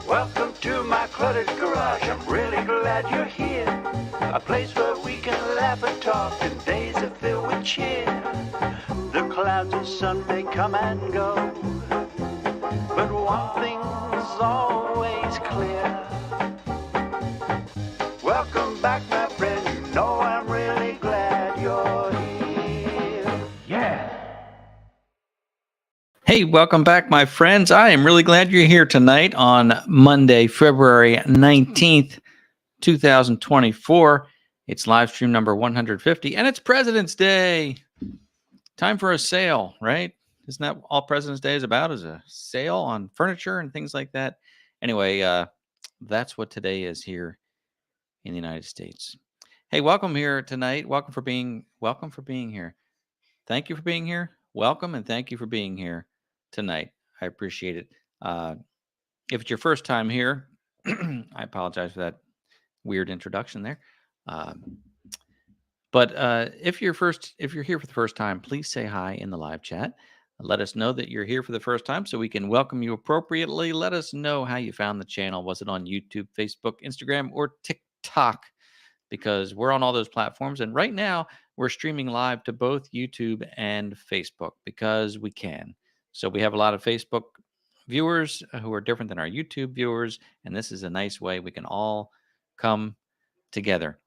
Welcome to my cluttered garage. I'm really glad you're here. A place where we can laugh and talk and days are filled with cheer. The clouds of sun may come and go, but one thing's always clear. Welcome back, my friend. You know I'm really glad you're here. Yeah. Hey, welcome back, my friends. I am really glad you're here tonight on Monday, February 19th, 2024. It's live stream number 150, and it's President's Day. Time for a sale, right? Isn't that all President's Day is about, is a sale on furniture and things like that? Anyway, that's what today is here in the United States. Hey, welcome here tonight. Welcome for being here. Thank you for being here. Welcome, and thank you for being here tonight. I appreciate it. If it's your first time here, I apologize for that weird introduction there. But if you're here for the first time, please say hi in the live chat. Let us know that you're here for the first time so we can welcome you appropriately. Let us know how you found the channel. Was it on YouTube, Facebook, Instagram, or TikTok? Because we're on all those platforms. And right now, we're streaming live to both YouTube and Facebook because we can. So we have a lot of Facebook viewers who are different than our YouTube viewers. And this is a nice way we can all come together.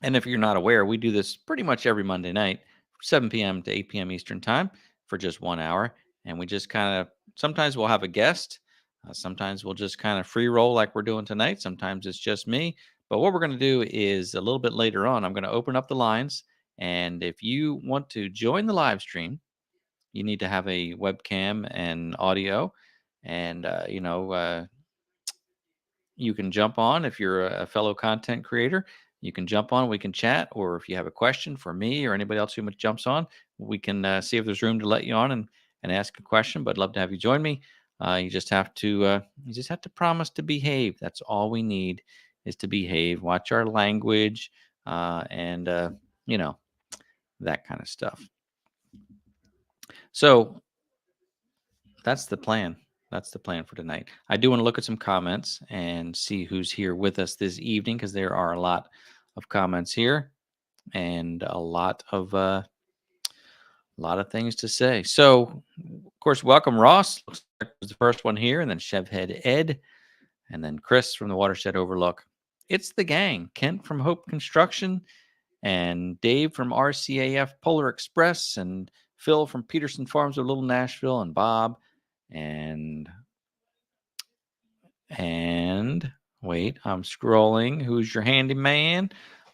And if you're not aware, we do this pretty much every Monday night, 7 p.m. to 8 p.m. Eastern time for just 1 hour. And we just kind of, sometimes we'll have a guest. Sometimes we'll just kind of free roll like we're doing tonight. Sometimes it's just me. But what we're going to do is a little bit later on, I'm going to open up the lines. And if you want to join the live stream, you need to have a webcam and audio. And, you can jump on if you're a fellow content creator. You can jump on, we can chat, or if you have a question for me or anybody else who jumps on, we can see if there's room to let you on and ask a question. But I'd love to have you join me. You just have to promise to behave. That's all we need is to behave. Watch our language, and that kind of stuff. So that's the plan. That's the plan for tonight. I do want to look at some comments and see who's here with us this evening because there are a lot of comments here and a lot of things to say. So, of course, welcome Ross. Looks like it was the first one here, and then Chevhead Ed, and then Chris from the Watershed Overlook. It's the gang. Kent from Hope Construction, and Dave from RCAF Polar Express, and Phil from Peterson Farms of Little Nashville, and Bob, and wait, I'm scrolling. Who's your handyman?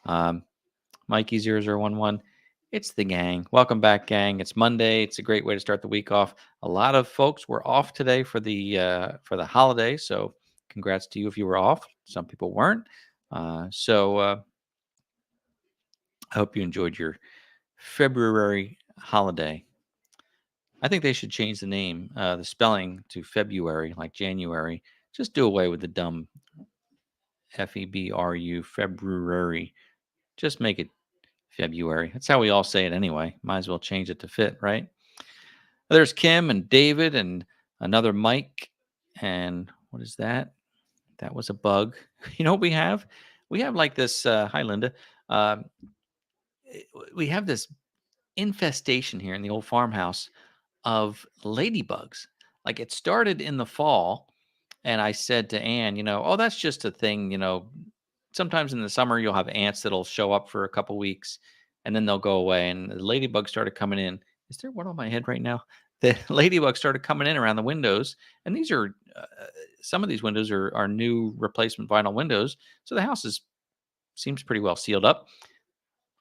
Mikey0011. It's the gang. Welcome back, gang. It's Monday. It's a great way to start the week off. A lot of folks were off today for the holiday, so congrats to you if you were off. Some people weren't. So I hope you enjoyed your February holiday. I think they should change the name, the spelling to February, like January. Just do away with the dumb Febru, February. Just make it February. That's how we all say it anyway. Might as well change it to fit, right? There's Kim and David and another Mike. And what is that? That was a bug. You know what we have? We have like this. Hi, Linda. We have this infestation here in the old farmhouse of ladybugs. Like it started in the fall. And I said to Ann, oh, that's just a thing, sometimes in the summer you'll have ants that'll show up for a couple weeks and then they'll go away. And the ladybugs started coming in. Is there one on my head right now? The ladybugs started coming in around the windows. And these are, some of these windows are new replacement vinyl windows. So the house seems pretty well sealed up.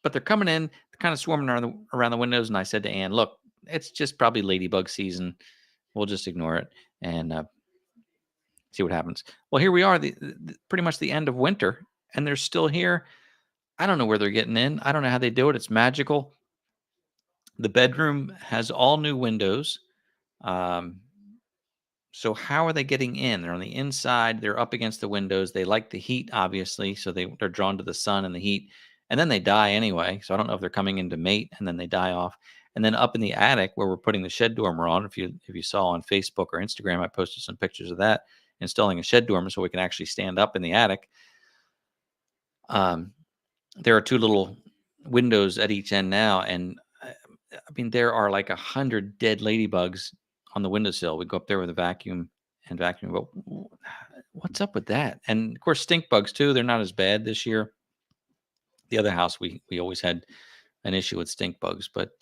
But they're coming in, kind of swarming around the windows. And I said to Ann, look, it's just probably ladybug season. We'll just ignore it and see what happens. Well, here we are, pretty much the end of winter, and they're still here. I don't know where they're getting in. I don't know how they do it. It's magical. The bedroom has all new windows. So how are they getting in? They're on the inside. They're up against the windows. They like the heat, obviously, so they're drawn to the sun and the heat. And then they die anyway. So I don't know if they're coming in to mate and then they die off. And then up in the attic where we're putting the shed dormer on, if you saw on Facebook or Instagram, I posted some pictures of that. installing a shed dormer so we can actually stand up in the attic. There are 2 little windows at each end now, and I mean, there are like 100 dead ladybugs on the windowsill. We go up there with a vacuum and vacuum. But what's up with that? And of course, stink bugs too. They're not as bad this year. The other house, we always had an issue with stink bugs, but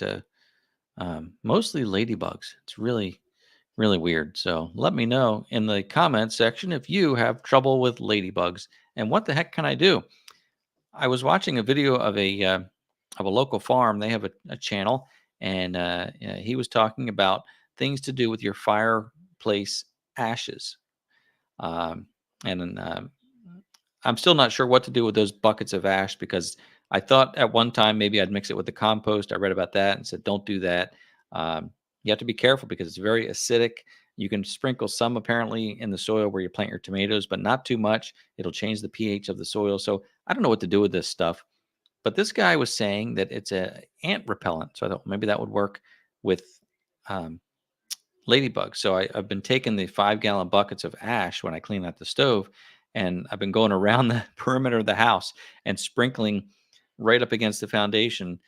mostly ladybugs. It's really really weird. So let me know in the comments section if you have trouble with ladybugs and what the heck can I do? I was watching a video of a local farm. They have a channel, and he was talking about things to do with your fireplace ashes. Um, and I'm still not sure what to do with those buckets of ash because I thought at one time maybe I'd mix it with the compost. I read about that and said don't do that. You have to be careful because it's very acidic. You can sprinkle some apparently in the soil where you plant your tomatoes, but not too much. It'll change the pH of the soil. So I don't know what to do with this stuff. But this guy was saying that it's a ant repellent. So I thought maybe that would work with um, ladybugs. So I've been taking the 5-gallon buckets of ash when I clean out the stove, and I've been going around the perimeter of the house and sprinkling right up against the foundation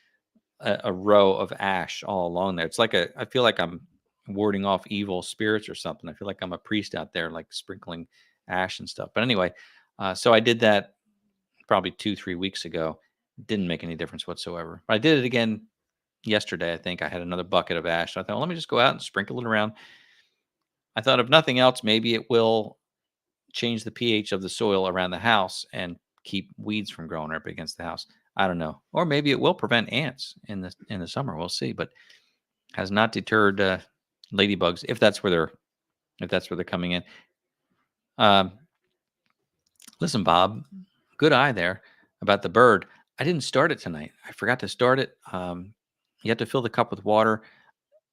a row of ash all along there. It's like I feel like I'm warding off evil spirits or something. I feel like I'm a priest out there, like sprinkling ash and stuff. But anyway, so I did that probably 2-3 weeks ago. Didn't make any difference whatsoever. But I did it again yesterday. I think I had another bucket of ash. So I thought, well, let me just go out and sprinkle it around. I thought, if nothing else, maybe it will change the pH of the soil around the house and keep weeds from growing up against the house. I don't know. Or maybe it will prevent ants in the summer. We'll see. But has not deterred ladybugs if that's where they're coming in. Um, Listen, Bob, good eye there about the bird. I didn't start it tonight. I forgot to start it. You have to fill the cup with water,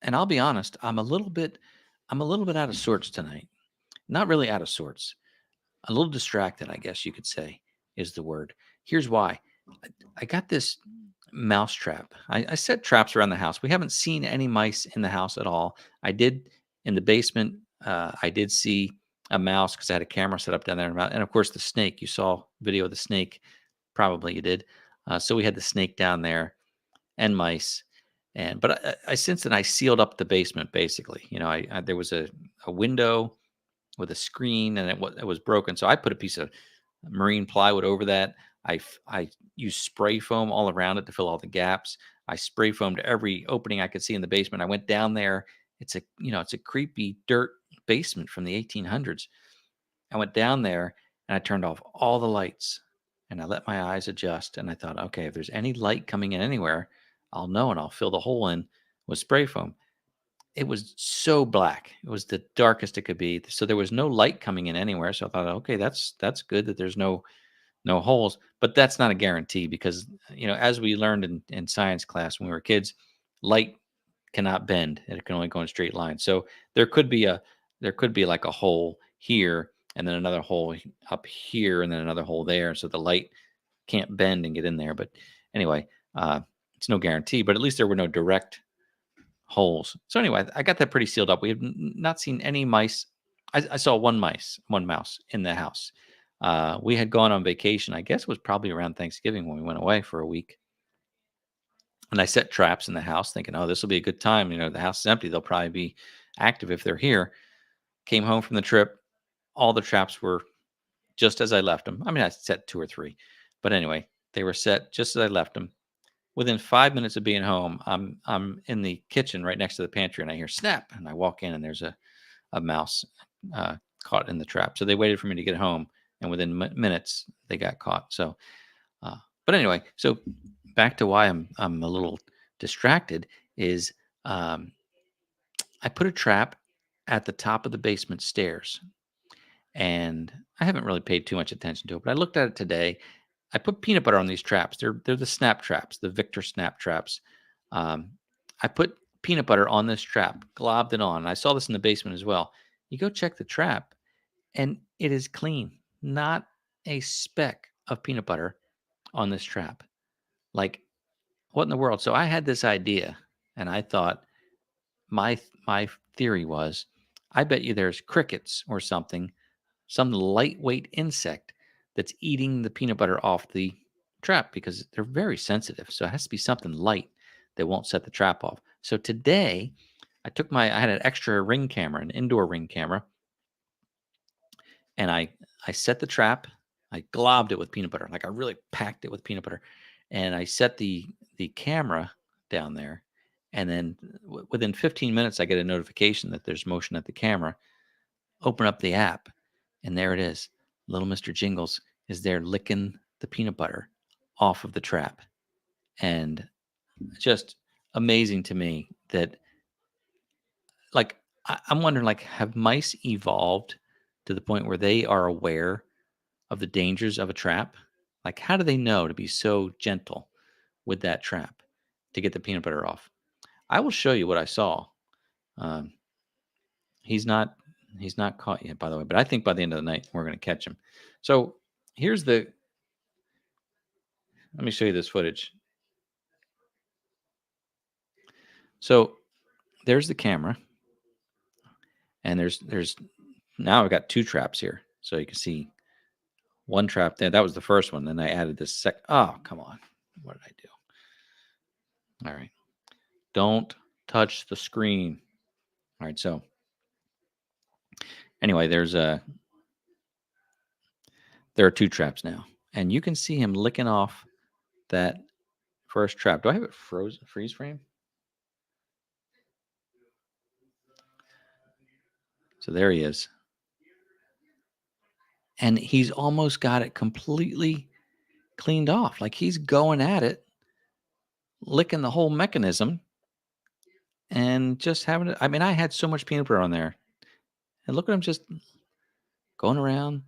and I'll be honest, I'm a little bit out of sorts tonight. Not really out of sorts. A little distracted, I guess you could say, is the word. Here's why. I got this mouse trap. I set traps around the house. We haven't seen any mice in the house at all. I did in the basement. I did see a mouse because I had a camera set up down there, and of course the snake. You saw video of the snake, probably you did. So we had the snake down there and mice, but I since then I sealed up the basement basically. There was a window with a screen and it was broken. So I put a piece of marine plywood over that. I used spray foam all around it to fill all the gaps. I spray foamed every opening I could see in the basement. I went down there. It's a creepy dirt basement from the 1800s. I went down there and I turned off all the lights and I let my eyes adjust. And I thought, okay, if there's any light coming in anywhere, I'll know and I'll fill the hole in with spray foam. It was so black. It was the darkest it could be. So there was no light coming in anywhere. So I thought, okay, that's good that there's no holes. But that's not a guarantee because as we learned in science class when we were kids, light cannot bend. It can only go in straight lines. So there could be like a hole here and then another hole up here and then another hole there. So the light can't bend and get in there. But anyway, it's no guarantee. But at least there were no direct holes. So anyway, I got that pretty sealed up. We have not seen any mice. I saw one mouse in the house. We had gone on vacation. I guess it was probably around Thanksgiving when we went away for a week. And I set traps in the house thinking, oh, this will be a good time. The house is empty. They'll probably be active if they're here. Came home from the trip. All the traps were just as I left them. I mean, I set 2 or 3. But anyway, they were set just as I left them. Within 5 minutes of being home, I'm in the kitchen right next to the pantry, and I hear snap, and I walk in, and there's a mouse caught in the trap. So they waited for me to get home, and within minutes they got caught. So, but anyway, so back to why I'm a little distracted is I put a trap at the top of the basement stairs, and I haven't really paid too much attention to it, but I looked at it today. I put peanut butter on these traps. They're the snap traps, the Victor snap traps. Um, I put peanut butter on this trap, globbed it on. I saw this in the basement as well. You go check the trap, and it is clean. Not a speck of peanut butter on this trap. Like, what in the world? So I had this idea, and I thought my theory was, I bet you there's crickets or something some lightweight insect that's eating the peanut butter off the trap because they're very sensitive. So it has to be something light that won't set the trap off. So today, I had an extra ring camera, an indoor ring camera, and I set the trap. I globbed it with peanut butter, like I really packed it with peanut butter, and I set the camera down there, and then within 15 minutes, I get a notification that there's motion at the camera. Open up the app, and there it is. Little Mr. Jingles is there licking the peanut butter off of the trap, and just amazing to me that like I'm wondering like have mice evolved to the point where they are aware of the dangers of a trap? Like, how do they know to be so gentle with that trap to get the peanut butter off? I will show you what I saw. Um, he's not he's not caught yet, by the way, but I think by the end of the night we're going to catch him. So here's the. Let me show you this footage. So there's the camera, and there's now I've got two traps here, so you can see one trap there. That was the first one. Then I added this sec. Oh, come on! What did I do? All right. Don't touch the screen. All right, so anyway, there are two traps now, and you can see him licking off that first trap. Do I have it freeze frame? So there he is, and he's almost got it completely cleaned off. Like he's going at it, licking the whole mechanism, and just having it. I mean, I had so much peanut butter on there, and look at him just going around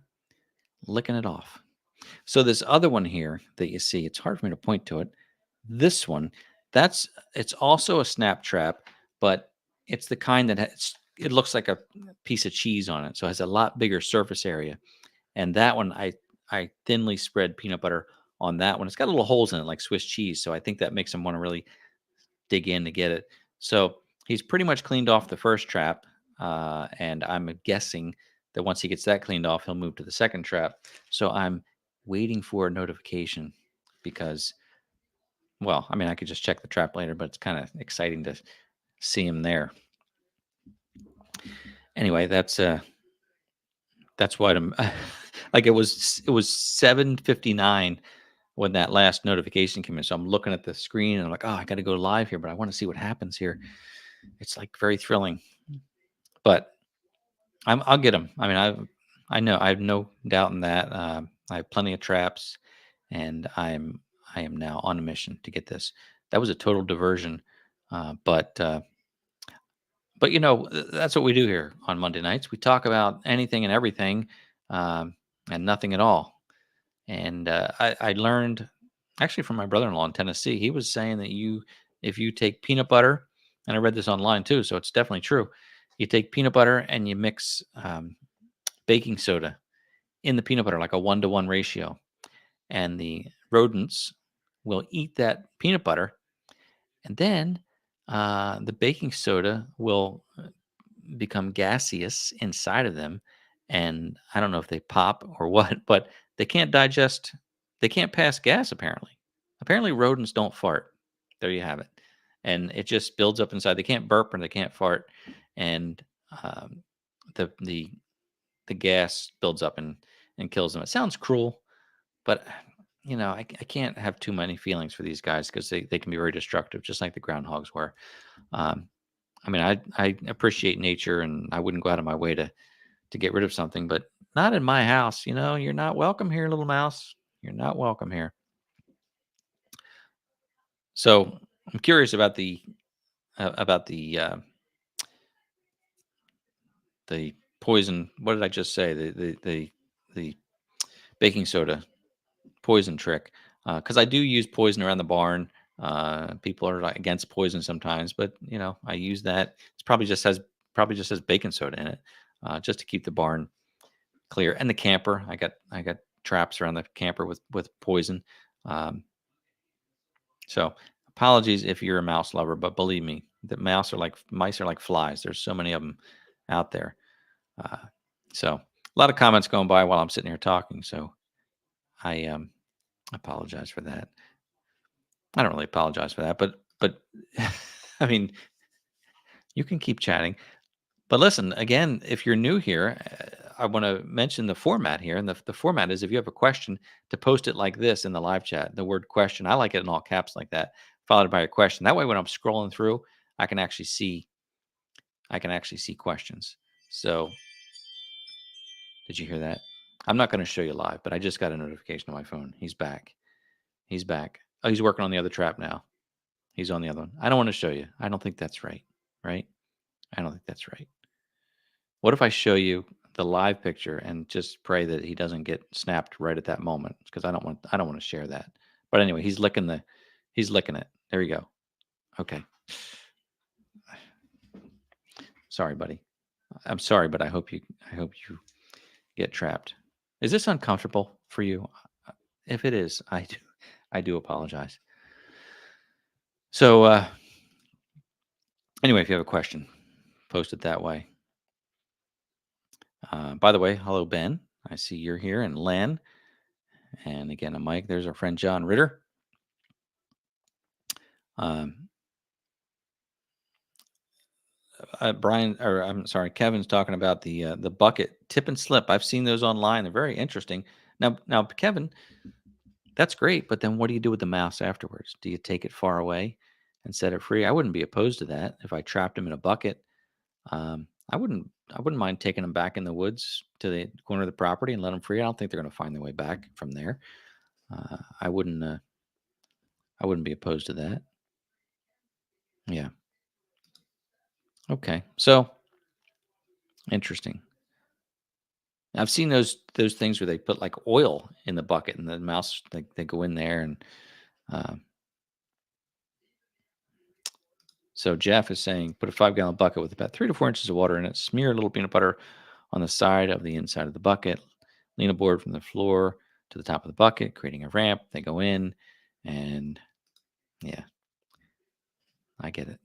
licking it off. So this other one here that you see, it's hard for me to point to it. This one, it's also a snap trap, but it's the kind that it looks like a piece of cheese on it, so it has a lot bigger surface area. And that one, I thinly spread peanut butter on that one. It's got little holes in it like Swiss cheese, so I think that makes them want to really dig in to get it. So he's pretty much cleaned off the first trap, and I'm guessing that once he gets that cleaned off, he'll move to the second trap. So I'm waiting for a notification because, well, I mean, I could just check the trap later, but it's kind of exciting to see him there. Anyway, that's what I'm like. It was 7:59 when that last notification came in. So I'm looking at the screen and I'm like, oh, I got to go live here, but I want to see what happens here. It's like very thrilling, but I'll get them. I mean, I have no doubt in that. I have plenty of traps, and I am now on a mission to get this. That was a total diversion, but that's what we do here on Monday nights. We talk about anything and everything, and nothing at all. And I learned actually from my brother-in-law in Tennessee. He was saying that if you take peanut butter, and I read this online too, so it's definitely true. You take peanut butter and you mix baking soda in the peanut butter, like a 1-to-1 ratio, and the rodents will eat that peanut butter, and then the baking soda will become gaseous inside of them, and I don't know if they pop or what, but they can't digest. They can't pass gas. Apparently, rodents don't fart. There you have it, and it just builds up inside. They can't burp and they can't fart, and um, the the gas builds up and kills them. It sounds cruel, but I can't have too many feelings for these guys because they can be very destructive, just like the groundhogs were. Um, I mean, I appreciate nature, and I wouldn't go out of my way to get rid of something, but not in my house. You're not welcome here, little mouse. You're not welcome here. So I'm curious about the poison. What did I just say? The baking soda poison trick, because I do use poison around the barn. People are like against poison sometimes, but I use that. It's probably just has baking soda in it, just to keep the barn clear. And the camper, I got traps around the camper with poison. Um, so apologies if you're a mouse lover, but believe me, the mice are like flies. There's so many of them out there. Uh, so lot of comments going by while I'm sitting here talking, so I apologize for that. I don't really apologize for that, but I mean, you can keep chatting. But listen, again, if you're new here, I want to mention the format here. And the format is if you have a question, to post it like this in the live chat, the word question. I like it in all caps like that, followed by a question. That way, when I'm scrolling through, I can actually see questions. So did you hear that? I'm not going to show you live, but I just got a notification on my phone. He's back. He's back. Oh, he's working on the other trap now. He's on the other one. I don't want to show you. I don't think that's right. Right? I don't think that's right. What if I show you the live picture and just pray that he doesn't get snapped right at that moment? Because I don't want to share that. But anyway, he's licking it. There you go. Okay. Sorry, buddy. I'm sorry, but I hope you get trapped. Is this uncomfortable for you? If it is, I do apologize. So anyway, if you have a question, post it that way. By the way, hello, Ben. I see you're here, and Len. And again, a Mike. There's our friend John Ritter. Brian, or I'm sorry, Kevin's talking about the bucket tip and slip. I've seen those online. They're very interesting. Now, Kevin, that's great. But then, what do you do with the mouse afterwards? Do you take it far away and set it free? I wouldn't be opposed to that if I trapped him in a bucket. I wouldn't mind taking them back in the woods to the corner of the property and let them free. I don't think they're going to find their way back from there. I wouldn't be opposed to that. Yeah. Okay. So interesting. I've seen those things where they put like oil in the bucket and the mouse they go in there and uh, so Jeff is saying put a 5-gallon bucket with about 3 to 4 inches of water in it, smear a little peanut butter on the side of the inside of the bucket, lean a board from the floor to the top of the bucket, creating a ramp. They go in and yeah, I get it.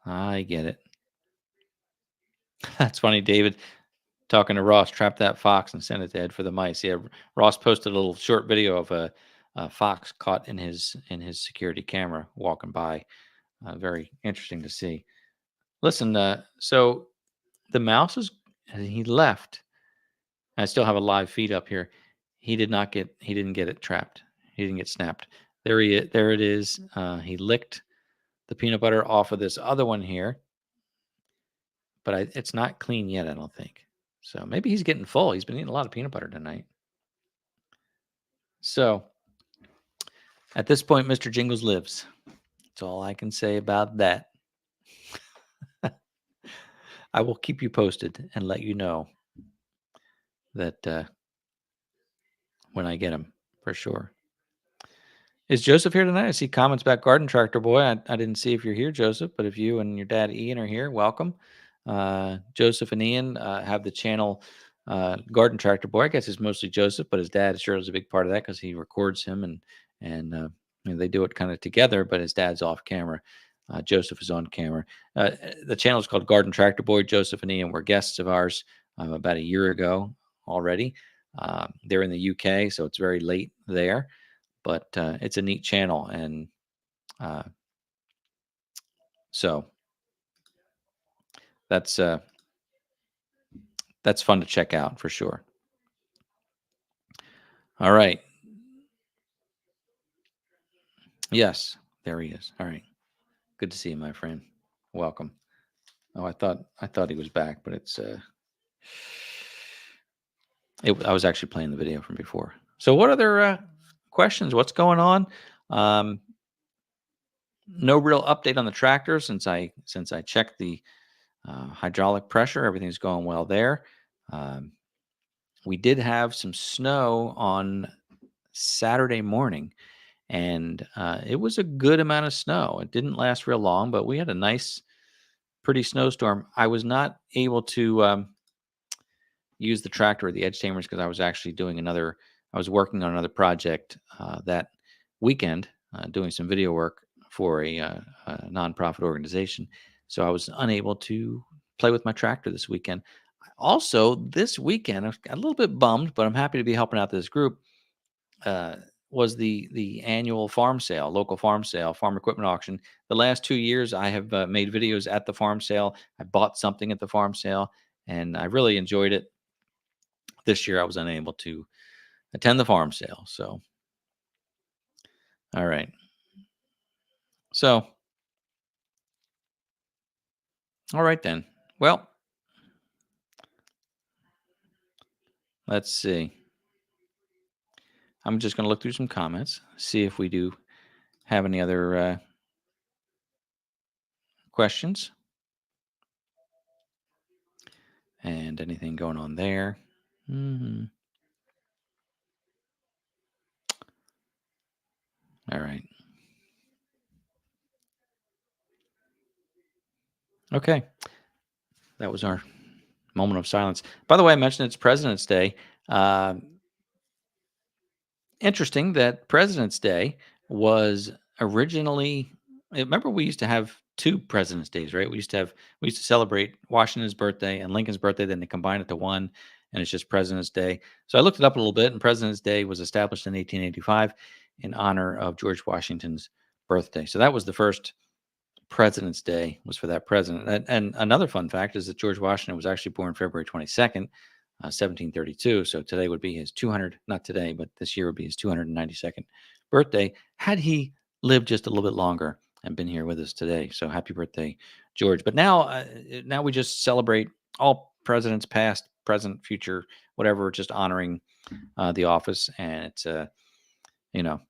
I get it. That's funny, David. Talking to Ross, trap that fox and send it to Ed for the mice. Yeah, Ross posted a little short video of a fox caught in his security camera walking by. Very interesting to see. Listen, so the mouse he left. I still have a live feed up here. He didn't get it trapped. He didn't get snapped. There it is. He licked the peanut butter off of this other one here, but it's not clean yet, I don't think. So maybe he's getting full. He's been eating a lot of peanut butter tonight. So at this point, Mr. Jingles lives. That's all I can say about that. I will keep you posted and let you know that when I get him, for sure. Is Joseph here tonight? I see comments about Garden Tractor Boy. I didn't see if you're here, Joseph, but if you and your dad Ian are here, welcome. Joseph and Ian have the channel Garden Tractor Boy. I guess it's mostly Joseph, but his dad sure is a big part of that because he records him and they do it kind of together. But his dad's off camera. Joseph is on camera. The channel is called Garden Tractor Boy. Joseph and Ian were guests of ours about a year ago already. They're in the UK, so it's very late there. But it's a neat channel, and so that's fun to check out for sure. All right. Yes, there he is. All right. Good to see you, my friend. Welcome. Oh, I thought he was back, but I was actually playing the video from before. So what other questions? What's going on? No real update on the tractor since I checked the hydraulic pressure. Everything's going well there. We did have some snow on Saturday morning, and it was a good amount of snow. It didn't last real long, but we had a nice, pretty snowstorm. I was not able to use the tractor or the edge tamers because I was actually I was working on another project that weekend, doing some video work for a nonprofit organization. So I was unable to play with my tractor this weekend. Also, this weekend, I was a little bit bummed, but I'm happy to be helping out this group. Uh, was the annual farm sale, local farm sale, farm equipment auction. The last 2 years, I have made videos at the farm sale. I bought something at the farm sale, and I really enjoyed it. This year, I was unable to attend the farm sale. So, all right. So, all right then. Well, let's see. I'm just going to look through some comments, see if we do have any other questions and anything going on there. hmm All right. Okay. That was our moment of silence. By the way, I mentioned it's President's Day. Uh, Interesting that President's Day was originally. Remember, we used to have two President's Days, right? We used to celebrate Washington's birthday and Lincoln's birthday. Then they combine it to one, and it's just President's Day. So I looked it up a little bit, and President's Day was established in 1885 in honor of George Washington's birthday. So that was the first President's Day was for that president. And another fun fact is that George Washington was actually born February 22nd, 1732. So today would be his 200, not today, but this year would be his 292nd birthday had he lived just a little bit longer and been here with us today. So happy birthday, George. But now we just celebrate all presidents, past, present, future, whatever, just honoring the office. And you know,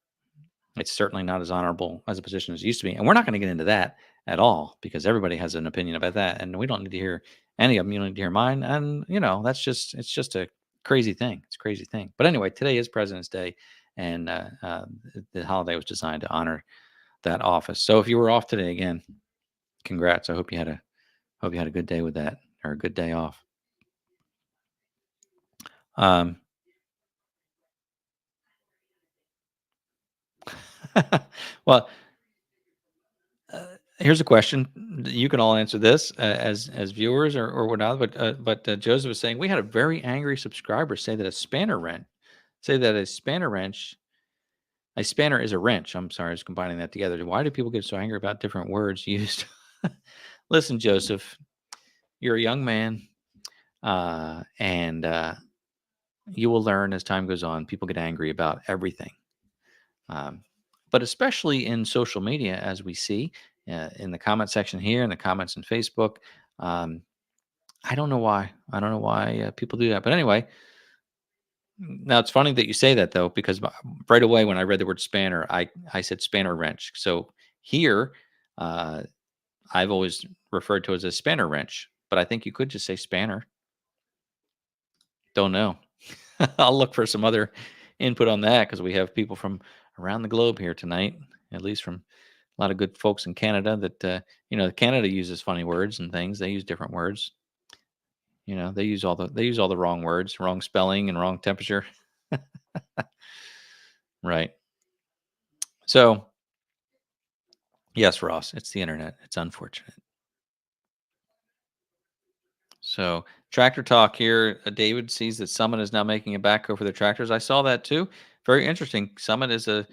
it's certainly not as honorable as a position as it used to be. And we're not going to get into that at all because everybody has an opinion about that. And we don't need to hear any of them. You don't need to hear mine. And, it's just a crazy thing. It's a crazy thing. But anyway, today is President's Day. And the holiday was designed to honor that office. So if you were off today, again, congrats. I hope you had a good day with that or a good day off. Um, well, here's a question. You can all answer this as viewers or whatnot. But Joseph was saying we had a very angry subscriber say that a spanner is a wrench. I'm sorry, I was combining that together. Why do people get so angry about different words used? Listen, Joseph, you're a young man, and you will learn as time goes on. People get angry about everything. Um, but especially in social media, as we see in the comment section here, in the comments in Facebook. Um, I don't know why. I don't know why people do that. But anyway, now it's funny that you say that though, because right away when I read the word spanner, I said spanner wrench. So here, uh, I've always referred to it as a spanner wrench, but I think you could just say spanner. Don't know. I'll look for some other input on that because we have people from around the globe here tonight, at least from a lot of good folks in Canada that, Canada uses funny words and things. They use different words. They use all the wrong words, wrong spelling and wrong temperature. Right. So, yes, Ross, it's the internet. It's unfortunate. So, tractor talk here. David sees that Summit is now making a backhoe for their tractors. I saw that too. Very interesting. Summit is a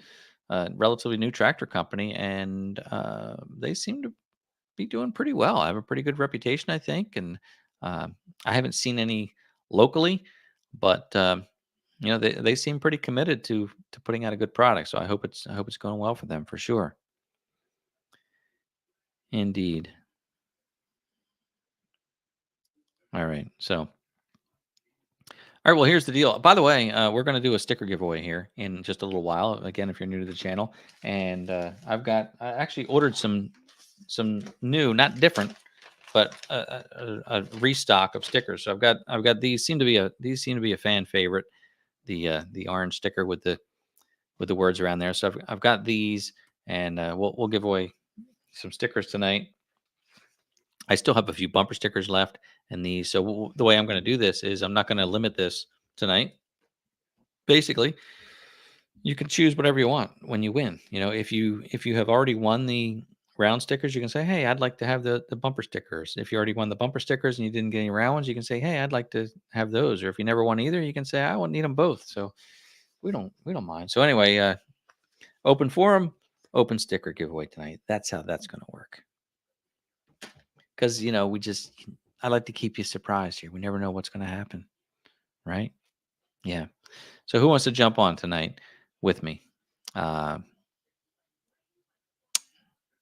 relatively new tractor company, and they seem to be doing pretty well. I have a pretty good reputation, I think, and I haven't seen any locally, but they seem pretty committed to putting out a good product. So I hope it's going well for them for sure. Indeed. All right. So all right, well, here's the deal. By the way, we're going to do a sticker giveaway here in just a little while. Again, if you're new to the channel, and I actually ordered some new, not different, but a restock of stickers. So I've got these seem to be a fan favorite. The orange sticker with the words around there. So I've got these, and we'll give away some stickers tonight. I still have a few bumper stickers left and these. So the way I'm going to do this is I'm not going to limit this tonight. Basically, you can choose whatever you want when you win. If you have already won the round stickers, you can say, hey, I'd like to have the bumper stickers. If you already won the bumper stickers and you didn't get any round ones, you can say, hey, I'd like to have those. Or if you never won either, you can say, I won't need them both. So we don't mind. So anyway, open forum, open sticker giveaway tonight. That's how that's going to work. Because, I like to keep you surprised here. We never know what's going to happen. Right? Yeah. So who wants to jump on tonight with me?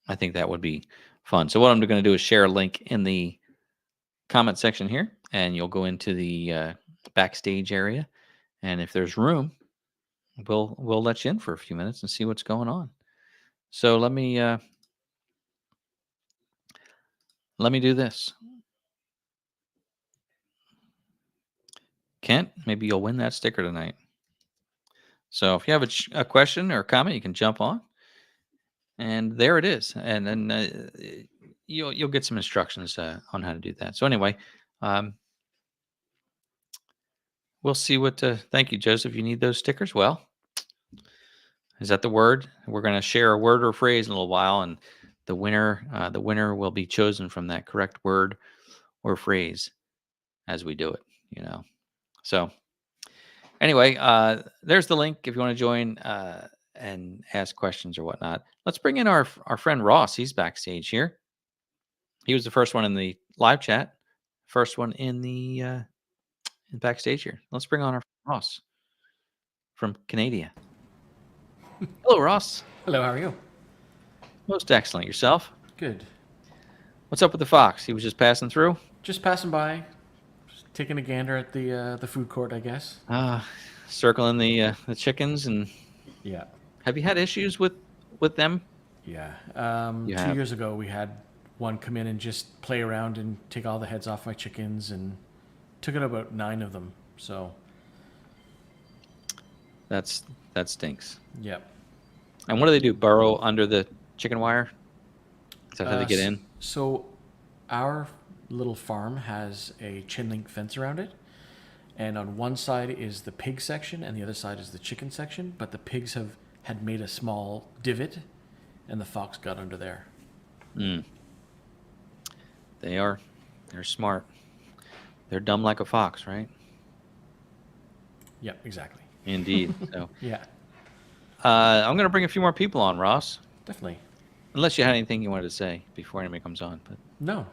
I think that would be fun. So what I'm going to do is share a link in the comment section here, and you'll go into the backstage area. And if there's room, we'll let you in for a few minutes and see what's going on. So let me do this. Kent, maybe you'll win that sticker tonight. So if you have a question or a comment, you can jump on. And there it is. And then you'll get some instructions on how to do that. So anyway, we'll see what. Thank you, Joseph. You need those stickers? Well, is that the word? We're going to share a word or phrase in a little while, and the winner will be chosen from that correct word or phrase as we do it. So anyway, there's the link if you want to join and ask questions or whatnot. Let's bring in our friend Ross. He's backstage here. He was the first one in the live chat, first one in the backstage here. Let's bring on our friend Ross from Canada. Hello, Ross. Hello, how are you? Most excellent. Yourself? Good. What's up with the fox? He was just passing through? Just passing by, just taking a gander at the food court, I guess. Circling the chickens and. Yeah. Have you had issues with them? Yeah. 2 have? years ago, we had one come in and just play around and take all the heads off my chickens, and took it about 9 of them. So. That stinks. Yep. And what do they do? Burrow under the chicken wire? Is that how they get in? So, our little farm has a chain link fence around it, and on one side is the pig section, and the other side is the chicken section. But the pigs had made a small divot, and the fox got under there. They're smart. They're dumb like a fox, right? Yep, exactly. Indeed. So Yeah, I'm going to bring a few more people on, Ross. definitely. Unless you had anything you wanted to say before anybody comes on. But No.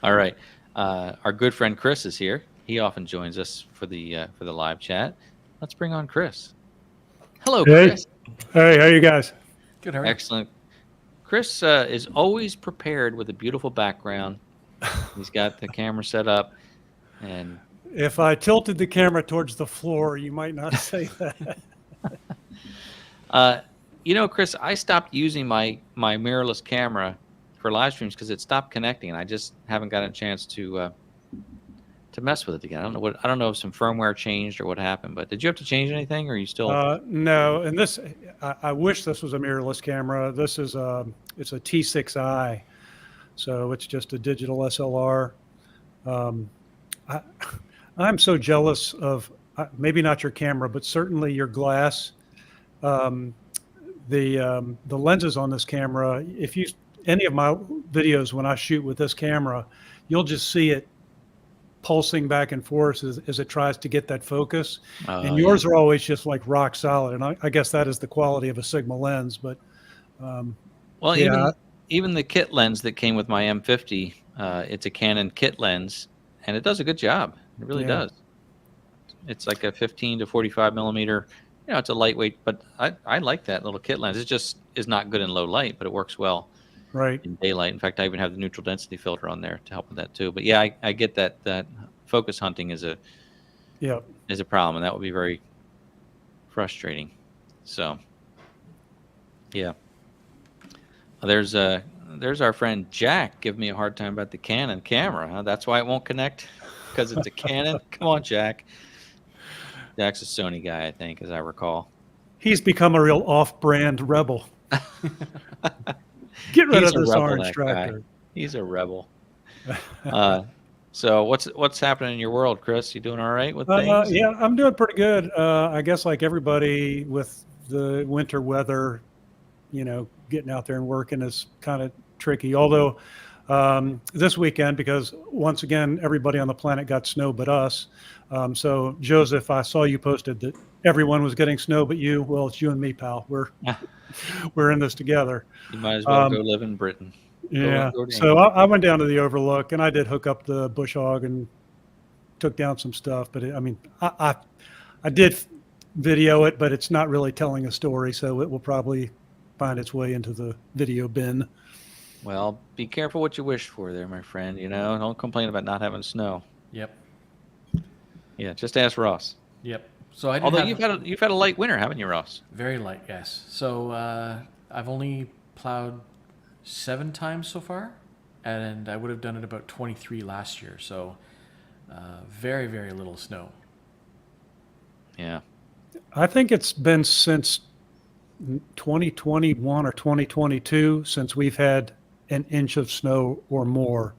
all right. Our good friend Chris is here. He often joins us for the live chat. Let's bring on Chris. Hello, Hey. Chris. Hey, how you guys? Good, how are you? Excellent. Chris is always prepared with a beautiful background. He's got the camera set up, and If I tilted the camera towards the floor, you might not say that. Chris, I stopped using my mirrorless camera for live streams because it stopped connecting, and I just haven't gotten a chance to mess with it again. I don't know if some firmware changed or what happened, but did you have to change anything, or are you still? No, and this, I wish this was a mirrorless camera. This is it's a T6i, so it's just a digital SLR. I'm so jealous of maybe not your camera, but certainly your glass. The lenses on this camera, if you any of my videos when I shoot with this camera, you'll just see it pulsing back and forth as it tries to get that focus. And yours are always just like rock solid. And I guess that is the quality of a Sigma lens. But Well, yeah. even the kit lens that came with my M50, it's a Canon kit lens, and it does a good job. It really does. It's like a 15 to 45 millimeter. It's a lightweight, but I like that little kit lens. It just is not good in low light, but it works well in daylight. In fact, I even have the neutral density filter on there to help with that too. But yeah, I get that focus hunting is a problem, and that would be very frustrating. So yeah, there's our friend Jack giving me a hard time about the Canon camera. Huh? That's why it won't connect, because it's a Canon. Come on, Jack. Jack's a Sony guy, I think, as I recall. He's become a real off-brand rebel. Get rid of this orange tractor. He's a rebel. So what's happening in your world, Chris? You doing all right with things? Yeah, I'm doing pretty good. I guess like everybody with the winter weather, getting out there and working is kind of tricky. Although this weekend, because once again, everybody on the planet got snow but us. So Joseph, I saw you posted that everyone was getting snow but you. Well, it's you and me, pal. We're in this together. You might as well go live in Britain. Yeah. Go to So England. I went down to the Overlook and I did hook up the bush hog and took down some stuff. But I did video it, but it's not really telling a story. So it will probably find its way into the video bin. Well, be careful what you wish for there, my friend. Don't complain about not having snow. Yep. Yeah, just ask Ross. Yep. So I did Although have you've had a light winter, haven't you, Ross? very light, yes. So I've only plowed 7 times so far, and I would have done it about 23 last year. So very, very little snow. Yeah. I think it's been since 2021 or 2022 since we've had an inch of snow or more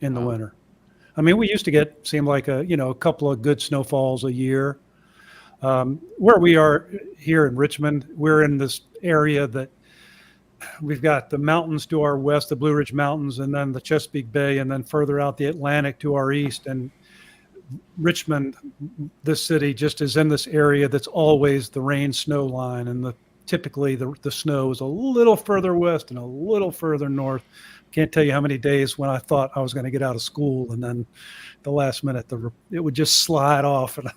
in the winter. I mean, we used to seem like a couple of good snowfalls a year. Where we are here in Richmond, we're in this area that we've got the mountains to our west, the Blue Ridge Mountains, and then the Chesapeake Bay, and then further out the Atlantic to our east. And Richmond, this city, just is in this area that's always the rain snow line, and typically the snow is a little further west and a little further north. Can't tell you how many days when I thought I was going to get out of school, and then the last minute it would just slide off, and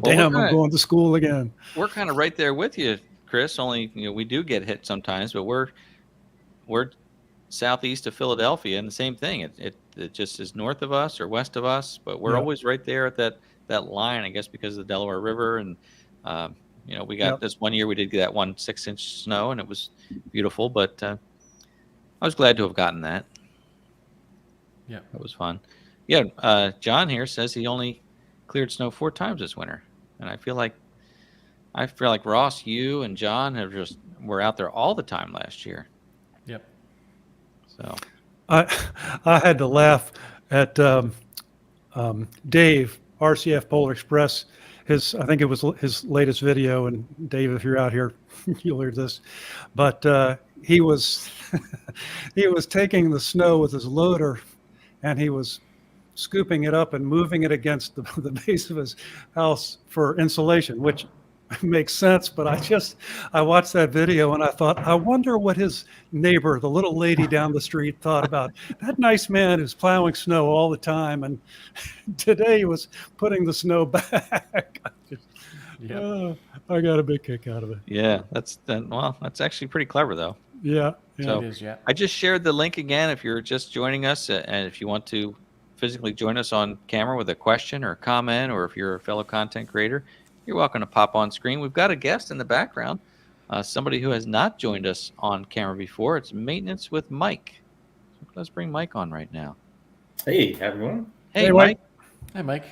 I'm going to school again. We're kind of right there with you, Chris. Only we do get hit sometimes, but we're southeast of Philadelphia, and the same thing. It just is north of us or west of us, but we're always right there at that line. I guess because of the Delaware River, and we got this one year we did get that 1 6-inch snow, and it was beautiful. But I was glad to have gotten that. Yeah, it was fun. Yeah, John here says he only cleared snow 4 times this winter, and I feel like Ross, you and John were out there all the time last year. Yep. So I had to laugh at Dave, RCF Polar Express. I think it was his latest video, and Dave, if you're out here, you'll hear this. But he was taking the snow with his loader, and he was scooping it up and moving it against the base of his house for insulation, which makes sense. But I watched that video and I thought, I wonder what his neighbor, the little lady down the street, thought about that nice man who's plowing snow all the time, and today he was putting the snow back. I got a big kick out of it. Yeah, that's actually pretty clever though. Yeah. So it is, yeah. I just shared the link again if you're just joining us, and if you want to physically join us on camera with a question or a comment, or if you're a fellow content creator, you're welcome to pop on screen. We've got a guest in the background, somebody who has not joined us on camera before. It's Maintenance with Mike. So let's bring Mike on right now. Hey, everyone. Hey, Mike. Hi, Mike.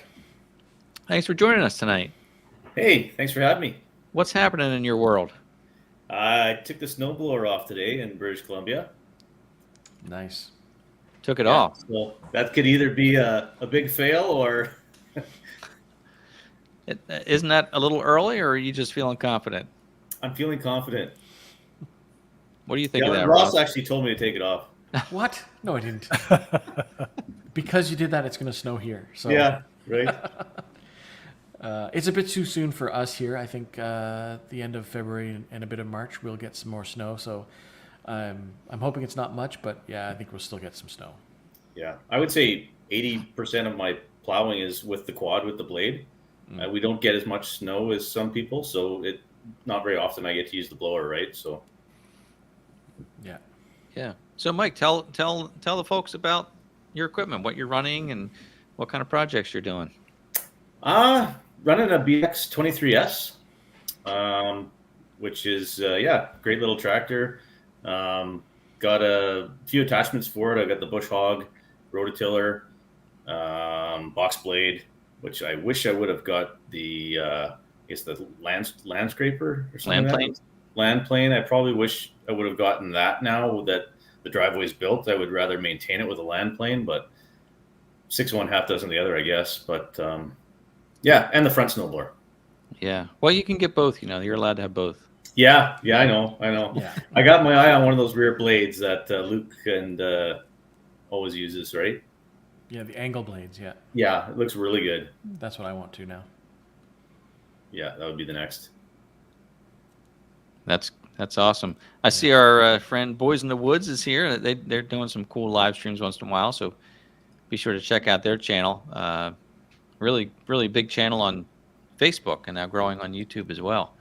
Thanks for joining us tonight. Hey, thanks for having me. What's happening in your world? I took the snowblower off today in British Columbia. Nice. Took it off. So that could either be a big fail or... Isn't that a little early, or are you just feeling confident? I'm feeling confident. What do you think of that, Ross Ross? actually told me to take it off. What? No, I didn't. Because you did that, it's going to snow here. So Yeah, right. it's a bit too soon for us here. I think the end of February and a bit of March, we'll get some more snow. So I'm hoping it's not much, but yeah, I think we'll still get some snow. Yeah, I would say 80% of my plowing is with the quad, with the blade. We don't get as much snow as some people, so not very often I get to use the blower, right? So yeah. So Mike, tell the folks about your equipment, what you're running, and what kind of projects you're doing. Running a BX 23S, which is great little tractor. Got a few attachments for it. I got the bush hog, rototiller, box blade, which I wish I would have got the the land scraper or something. Land plane. I probably wish I would have gotten that now that the driveway's built. I would rather maintain it with a land plane, but 6 of one, half dozen the other, I guess. But and the front snowblower. Yeah. Well, you can get both. You're allowed to have both. Yeah, I know. Yeah. I got my eye on one of those rear blades that Luke and always uses, right? Yeah, the angle blades. Yeah, Yeah, it looks really good. that's what I want to now. Yeah, that would be the next. That's awesome. I see our friend Boys in the Woods is here. They're doing some cool live streams once in a while, so be sure to check out their channel. Really big channel on Facebook and now growing on YouTube as well.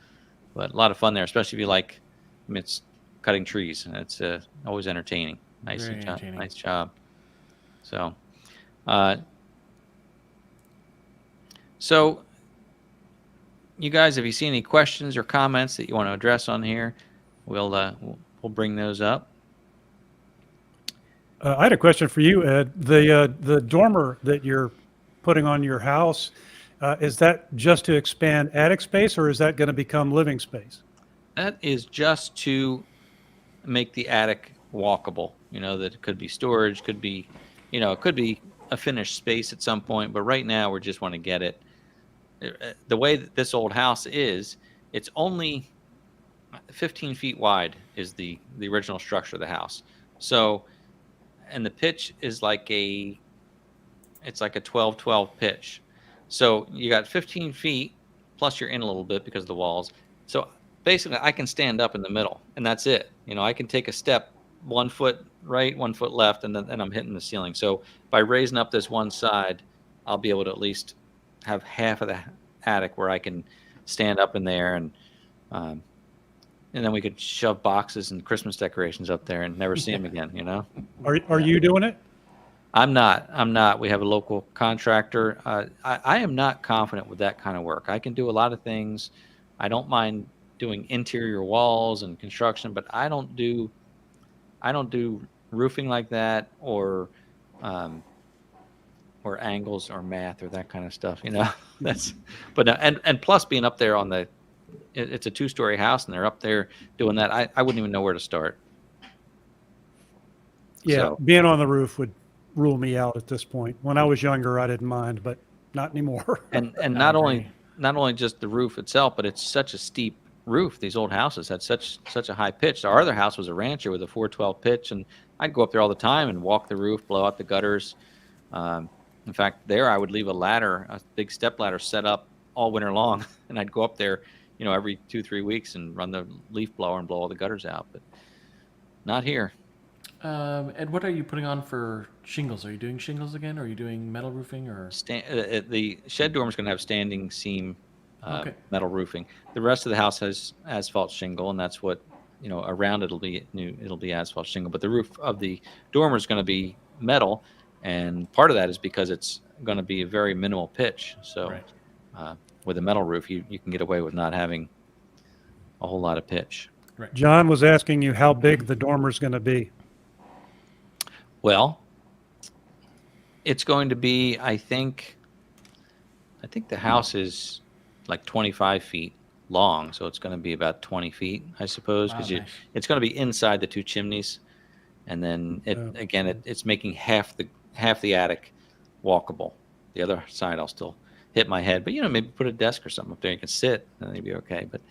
But a lot of fun there, especially if you like. I mean, it's cutting trees, and it's always entertaining. Nice job. So, so you guys, if you see any questions or comments that you want to address on here, we'll bring those up. I had a question for you, Ed. The dormer that you're putting on your house, is that just to expand attic space, or is that going to become living space? That is just to make the attic walkable. You know, that it could be storage, could be, it could be a finished space at some point. But right now, we just want to get it. The way that this old house is, it's only 15 feet wide is the original structure of the house. So, and the pitch is like it's like a 12-12 pitch. So you got 15 feet, plus you're in a little bit because of the walls. So basically I can stand up in the middle, and that's it. I can take a step 1 foot right, 1 foot left, and then I'm hitting the ceiling. So by raising up this one side, I'll be able to at least have half of the attic where I can stand up in there, and then we could shove boxes and Christmas decorations up there and never see them again. Are you doing it? I'm not. We have a local contractor. I am not confident with that kind of work. I can do a lot of things. I don't mind doing interior walls and construction, but I don't do roofing like that, or angles or math or that kind of stuff. But no, and plus being up there on it's a 2-story house, and they're up there doing that. I wouldn't even know where to start. Yeah, So, being on the roof would rule me out at this point. When I was younger, I didn't mind, but not anymore. and not only just the roof itself, but it's such a steep roof. These old houses had such a high pitch. Our other house was a rancher with a 412 pitch, and I'd go up there all the time and walk the roof, blow out the gutters. In fact, there I would leave a big step ladder set up all winter long, and I'd go up there, every 2-3 weeks and run the leaf blower and blow all the gutters out. But not here. Ed, what are you putting on for shingles? Are you doing shingles again? Or are you doing metal roofing? Or the shed dorm is going to have standing seam metal roofing. The rest of the house has asphalt shingle, and that's what around it'll be asphalt shingle. But the roof of the dormer is going to be metal, and part of that is because it's going to be a very minimal pitch. So with a metal roof, you can get away with not having a whole lot of pitch. Right. John was asking you how big the dormer is going to be. Well, it's going to be, I think the house is like 25 feet long, so it's going to be about 20 feet, I suppose, because it's going to be inside the 2 chimneys, and then it's making half the attic walkable. The other side I'll still hit my head, but maybe put a desk or something up there you can sit, and then you'll be okay. But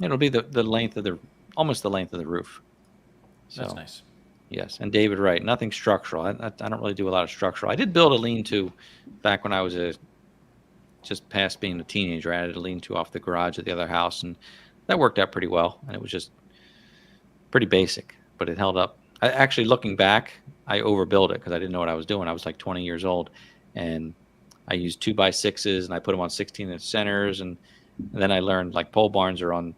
it'll be the length of almost the length of the roof. So, that's nice. Yes, and David, right, nothing structural. I don't really do a lot of structural. I did build a lean-to back when I was just past being a teenager. I added a lean-to off the garage of the other house, and that worked out pretty well. And it was just pretty basic, but it held up. Actually, looking back, I overbuilt it because I didn't know what I was doing. I was like 20 years old, and I used 2x6s, and I put them on 16-inch centers, and then I learned like pole barns are on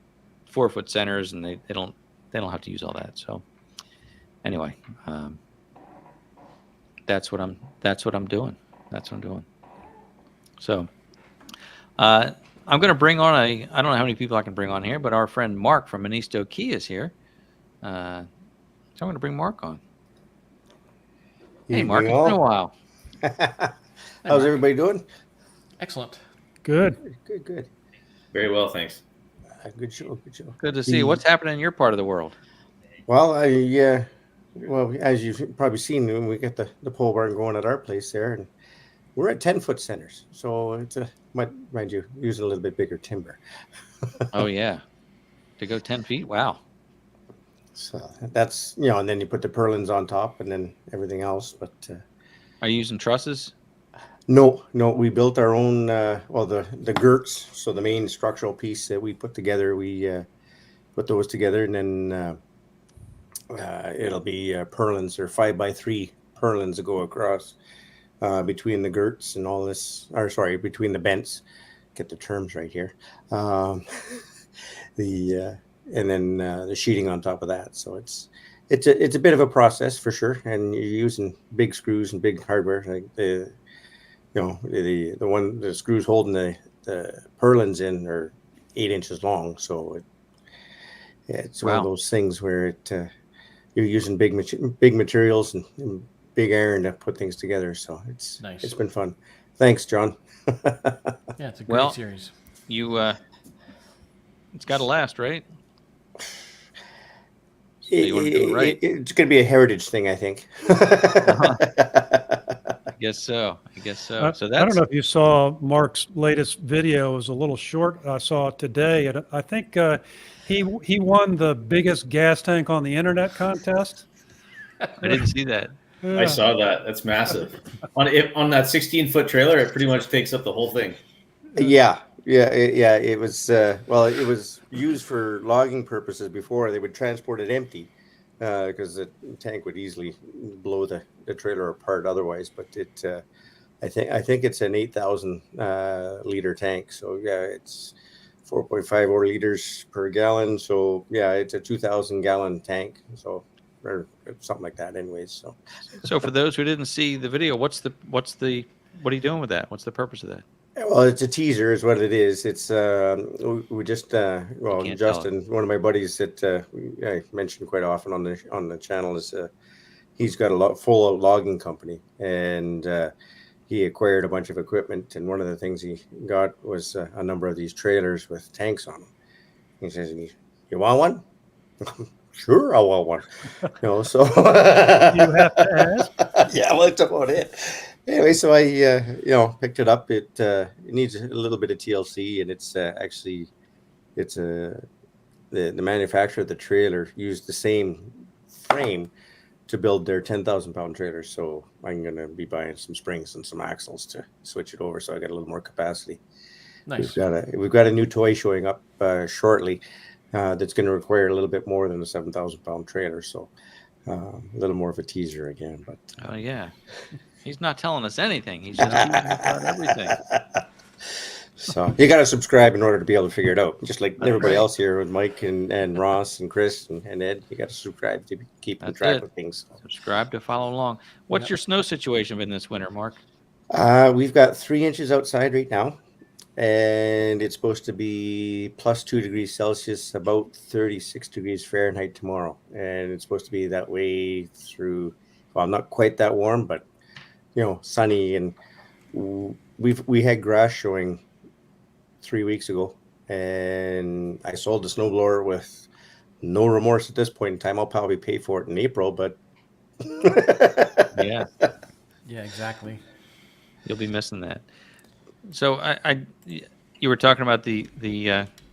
4-foot centers, and they don't have to use all that. So. Anyway, that's what I'm doing. That's what I'm doing. So, I'm going to bring on I don't know how many people I can bring on here, but our friend Mark from Manisto Key is here. So I'm going to bring Mark on. Hey, Mark, it's been a while. How's everybody doing? Excellent. Good. Good. Very well, thanks. Good show. Good to see you. What's happening in your part of the world? Well, well, as you've probably seen, we get the pole barn going at our place there, and we're at 10-foot centers. So it's mind you, using a little bit bigger timber. Oh yeah. To go 10 feet? Wow. So that's, you know, and then you put the purlins on top and then everything else. But Are you using trusses? no, we built our own, well, the girts. So the main structural piece that we put together, we put those together, and then it'll be purlins or 5x3 purlins that go across between the girts and all this, or sorry, between the bents. Get the terms right here. The and then the sheeting on top of that. So it's a bit of a process for sure, and you're using big screws and big hardware. Like the screws holding the purlins in are 8 inches long. So it's one of Wow. those things where you're using big materials and big iron to put things together. So it's Nice. It's been fun. Thanks, John. Yeah, it's a great Well, series. You it's got to last, right? So you want to do it right. It's going to be a heritage thing, I think. I guess so. So I don't that's know if you saw Mark's latest video. It was a little short. I saw it today, and I think he won the biggest gas tank on the internet contest. I didn't see that. I saw that. That's massive. On that 16-foot trailer, it pretty much takes up the whole thing. Yeah. It was well, it was used for logging purposes before. They would transport it empty because the tank would easily blow the trailer apart otherwise. But I think it's an 8,000 liter tank. So yeah, it's 4.5 liters per gallon. So yeah, it's a 2,000 gallon tank. So or something like that. Anyways, So for those who didn't see the video, what are you doing with that? What's the purpose of that? well, it's a teaser, is what it is. It's we just well, can't tell Justin, one of my buddies that I mention quite often on the channel, is he's got a full out logging company, and he acquired a bunch of equipment, and one of the things he got was a number of these trailers with tanks on them. He says, "You want one?" Sure, I want one. So You have to ask. Yeah, well, that's about it. Anyway, so I picked it up. It needs a little bit of TLC, and it's actually the manufacturer of the trailer used the same frame to build their 10,000 pound trailers. So I'm gonna be buying some springs and some axles to switch it over, so I got a little more capacity. Nice. We've got a new toy showing up shortly that's going to require a little bit more than a 7,000 pound trailer. So a little more of a teaser again. But Oh yeah, he's not telling us anything. He's just teasing us about everything. So you got to subscribe in order to be able to figure it out. Just like That's everybody right. else here with Mike and Ross and Chris and Ed, you got to subscribe to keep That's track it. of things. Subscribe to follow along. What's your snow situation been this winter, Mark? We've got 3 inches outside right now, and it's supposed to be plus 2 degrees Celsius, about 36 degrees Fahrenheit tomorrow. And it's supposed to be that way through, well, not quite that warm, but sunny. And we had grass showing 3 weeks ago, and I sold the snowblower with no remorse at this point in time. I'll probably pay for it in April, but Yeah, Yeah, exactly. you'll be missing that. So you were talking about the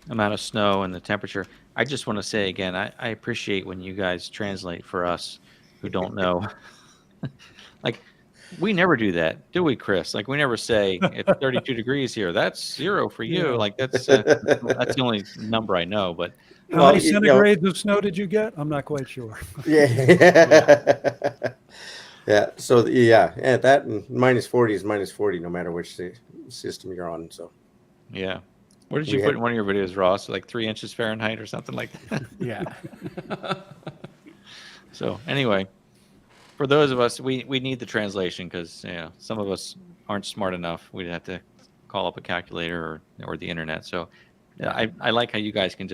amount of snow and the temperature. I just want to say again, I appreciate when you guys translate for us who don't know. Like, we never do that, do we, Chris? Like, we never say it's 32 degrees here. That's 0 for you. Yeah. Like, that's the only number I know. But How many centigrades of snow did you get? I'm not quite sure. Yeah. Yeah. So that and minus 40 is minus 40, no matter which system you're on. So yeah, what did you put in one of your videos, Ross? Like 3 inches Fahrenheit or something like that. Yeah. So anyway, for those of us, we need the translation because some of us aren't smart enough. We'd have to call up a calculator or the internet. So I like how you guys can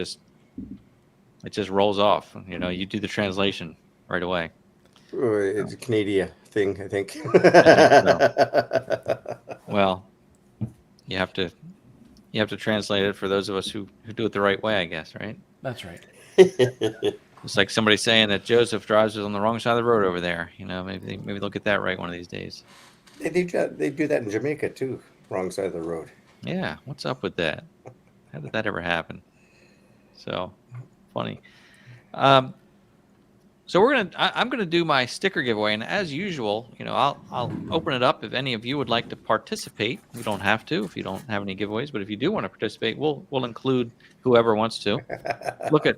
it just rolls off. You do the translation right away. It's a Canadian thing, I think. Well, you have to translate it for those of us who do it the right way, I guess, right? That's right. It's like somebody saying that Joseph drives us on the wrong side of the road over there. Maybe they'll get that right one of these days. They do that in Jamaica too. Wrong side of the road. Yeah, what's up with that? How did that ever happen? So, Funny. So I'm gonna do my sticker giveaway, and as usual, I'll open it up if any of you would like to participate. You don't have to if you don't have any giveaways, but if you do want to participate, we'll include whoever wants to. Look at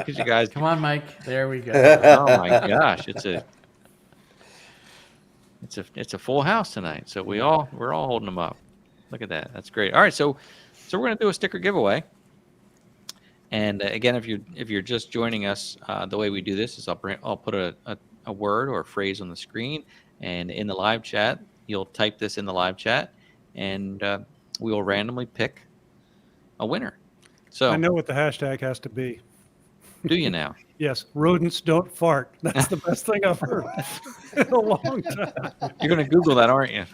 you guys. Come on, Mike. There we go. Oh my gosh, it's a full house tonight. So we're all holding them up. Look at that. That's great. All right, so we're gonna do a sticker giveaway. And again, if you're just joining us, the way we do this is I'll put a word or a phrase on the screen, and in the live chat, you'll type this in the live chat, and we will randomly pick a winner. So I know what the hashtag has to be. Do you now? Yes, rodents don't fart. That's the best thing I've heard in a long time. You're going to Google that, aren't you?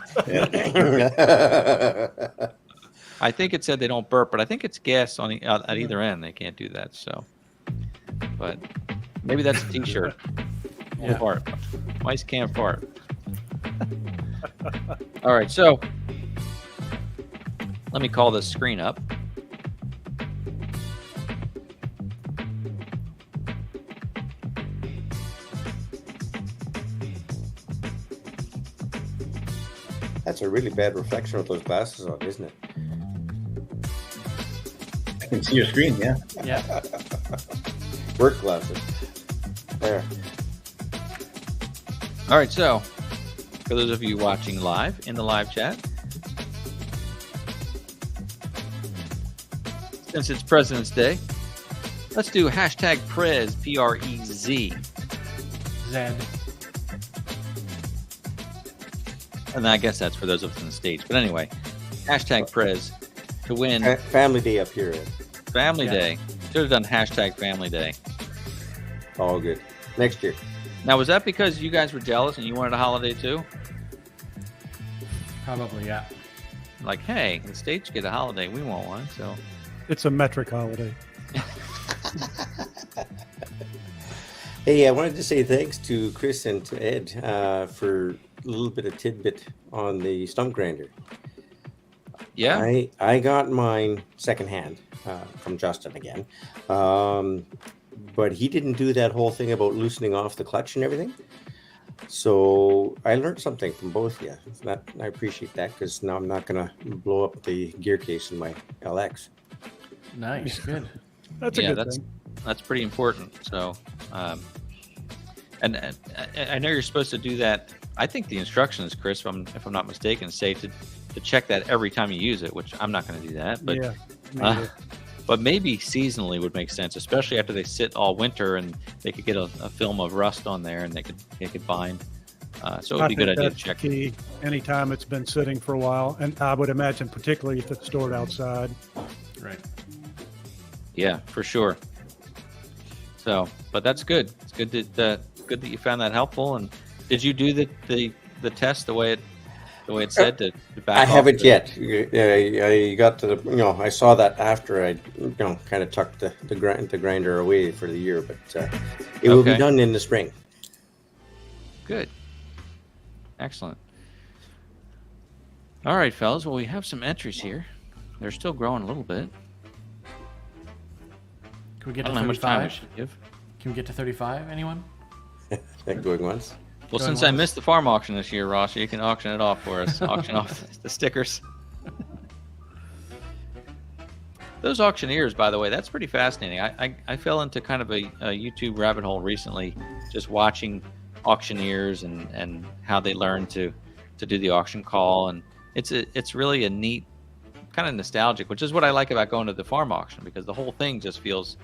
I think it said they don't burp, but I think it's gas on at either end. They can't do that. So, but maybe that's a T-shirt. Yeah. Fart. Mice can't fart. All right, so let me call this screen up. That's a really bad reflection with those glasses on, isn't it? I can see your screen, yeah. Yeah. Work glasses. There. All right, so for those of you watching live in the live chat, since it's President's Day, let's do hashtag Prez, P-R-E-Z. Zed. And I guess that's for those of us in the States. But anyway, hashtag Prez to win Family Day up here, Ed. Family Yeah. Day. Should have done hashtag Family Day. All good. Next year. Now, was that because you guys were jealous and you wanted a holiday too? Probably, yeah. Like, hey, the States get a holiday. We want one. So, It's a metric holiday. Hey, I wanted to say thanks to Chris and to Ed for a little bit of tidbit on the stump grinder. yeah. I got mine secondhand from Justin again. But he didn't do that whole thing about loosening off the clutch and everything. So I learned something from both of you. I appreciate that, because now I'm not going to blow up the gear case in my LX. Nice. Good. That's a good thing. That's pretty important. So, and I know you're supposed to do that. I think the instructions, Chris, if I'm not mistaken, say to check that every time you use it, which I'm not going to do that. But Yeah. maybe. but maybe seasonally would make sense, especially after they sit all winter and they could get a film of rust on there and they could bind. So it would be a good idea to check. Key anytime it's been sitting for a while, and I would imagine particularly if it's stored outside. Right. Yeah, for sure. So, but that's good. It's good that you found that helpful. And did you do the test the way it said to back I off haven't yet. I got to the, I saw that after I, kind of tucked the grinder away for the year, but it will be Okay. done in the spring. Good. Excellent. All right, fellas. Well, we have some entries here. They're still growing a little bit. Can we get I to don't know how much time we 35? should give. Can we get to 35? Anyone? That going once. Well, Going since I once. missed the farm auction this year, Ross, you can auction it off for us. Auction off the stickers. Those auctioneers, by the way, that's pretty fascinating. I fell into kind of a YouTube rabbit hole recently, just watching auctioneers and how they learn to do the auction call, and it's really a neat, kind of nostalgic, which is what I like about going to the farm auction, because the whole thing just feels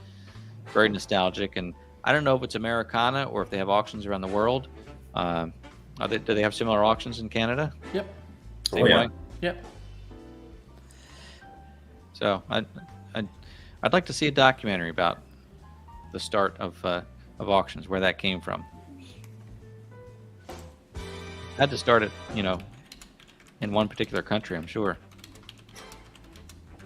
very nostalgic. And I don't know if it's Americana or if they have auctions around the world. Do they have similar auctions in Canada? Yep. Same yeah. way? Yep. So I'd like to see a documentary about the start of auctions, where that came from. Had to start it, in one particular country, I'm sure.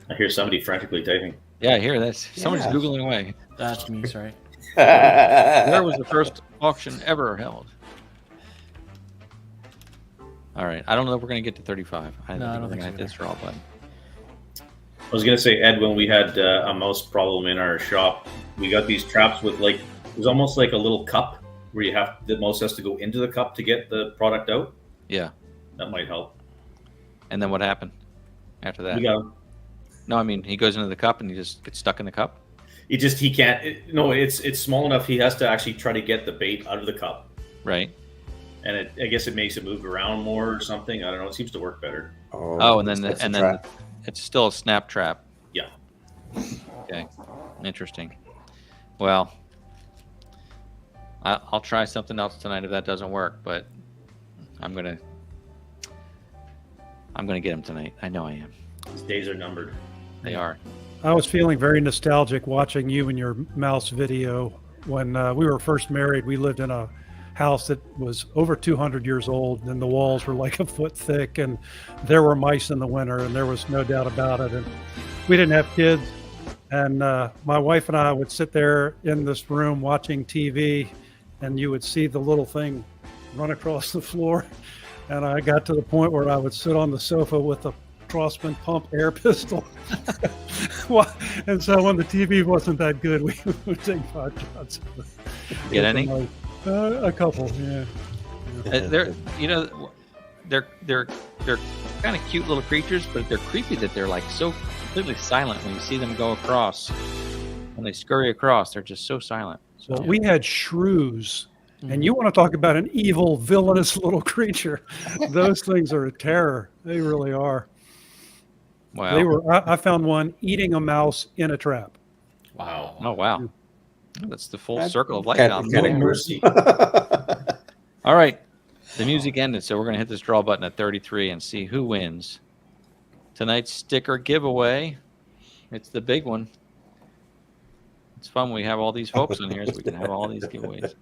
I hear somebody frantically typing. Yeah, I hear this. Somebody's Yeah. Googling away. That's me, sorry. Where was the first auction ever held? All right. I don't know if we're going to get to 35. No, I don't we're think gonna so hit this either. draw button. I was gonna say, Ed, when we had a mouse problem in our shop, we got these traps with like, it was almost like a little cup where the mouse has to go into the cup to get the product out. Yeah. That might help. And then what happened after that? We got him. No, I mean, he goes into the cup and he just gets stuck in the cup. He can't. No, it's small enough. He has to actually try to get the bait out of the cup. Right. And I guess it makes it move around more or something. I don't know. It seems to work better. Oh, and then it's still a snap trap. Yeah. Okay. Interesting. Well, I'll try something else tonight if that doesn't work, but I'm gonna get him tonight. I know I am. His days are numbered. They are. I was feeling very nostalgic watching you and your mouse video. When we were first married, we lived in a house that was over 200 years old, and the walls were like a foot thick, and there were mice in the winter, and there was no doubt about it. And we didn't have kids, and my wife and I would sit there in this room watching TV, and you would see the little thing run across the floor. And I got to the point where I would sit on the sofa with a Crossman pump air pistol. And so when the TV wasn't that good, we would take 5 shots. Get any? A couple, yeah. They're kind of cute little creatures, but they're creepy that they're like so completely silent when you see them go across. When they scurry across, they're just so silent. So, Well, we had shrews, and you want to talk about an evil, villainous little creature. Those things are a terror. They really are. wow. They were. I found one eating a mouse in a trap. Wow. Oh wow. That's the full That circle of life. Kind out of there. mercy. All right. The music ended, so we're going to hit this draw button at 33 and see who wins tonight's sticker giveaway. It's the big one. It's fun when we have all these folks in here, so we can have all these giveaways.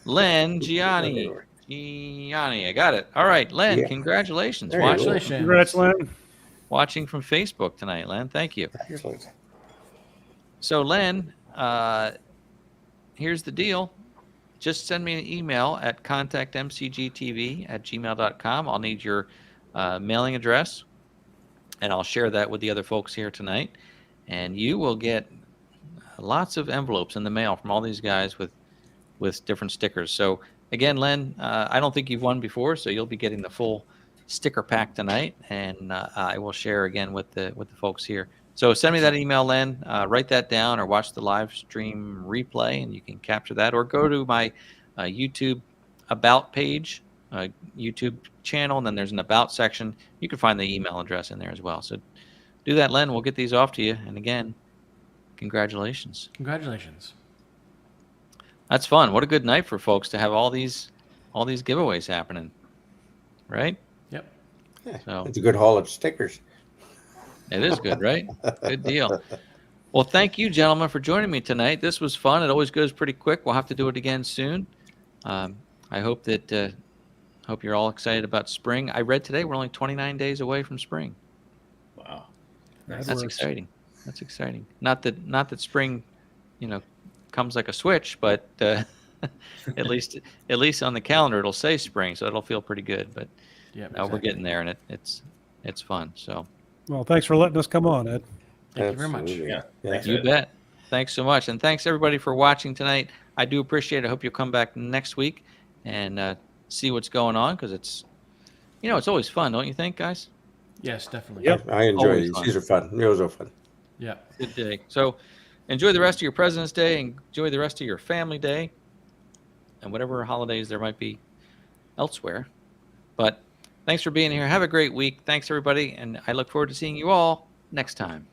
Len Gianni. I got it. All right, Len, Yeah. congratulations. There you go. Congratulations. Congrats, Len. Watching from Facebook tonight, Len. Thank you. Excellent. So, Len, here's the deal. Just send me an email at contactmcgtv@gmail.com. I'll need your mailing address, and I'll share that with the other folks here tonight. And you will get lots of envelopes in the mail from all these guys with different stickers. So, again, Len, I don't think you've won before, so you'll be getting the full sticker pack tonight, and I will share again with the folks here. So send me that email, Len. Write that down or watch the live stream replay, and you can capture that. Or go to my YouTube About page, YouTube channel, and then there's an About section. You can find the email address in there as well. So do that, Len. We'll get these off to you. And again, congratulations. Congratulations. That's fun. What a good night for folks to have all these giveaways happening, right? Yep. Yeah, So it's a good haul of stickers. it is good, right? Good deal. Well, thank you, gentlemen, for joining me tonight. This was fun. It always goes pretty quick. We'll have to do it again soon. I hope that hope you're all excited about spring. I read today we're only 29 days away from spring. Wow. That's works. exciting. That's exciting. Not that spring, comes like a switch, but at least on the calendar it'll say spring, so it'll feel pretty good. But Yep. no, we're getting there, and it's fun. So Well, thanks for letting us come on, Ed. Thank you very much. Absolutely. Yeah. Thanks, you Ed. bet. Thanks so much, and thanks everybody for watching tonight. I do appreciate it. I hope you'll come back next week and see what's going on, because it's always fun, don't you think, guys? Yes, definitely. Yep. I enjoy Always these. fun. These are fun. Those are fun. Yeah. Good day. So enjoy the rest of your President's Day, and enjoy the rest of your family day, and whatever holidays there might be elsewhere. But thanks for being here. Have a great week. Thanks, everybody, and I look forward to seeing you all next time.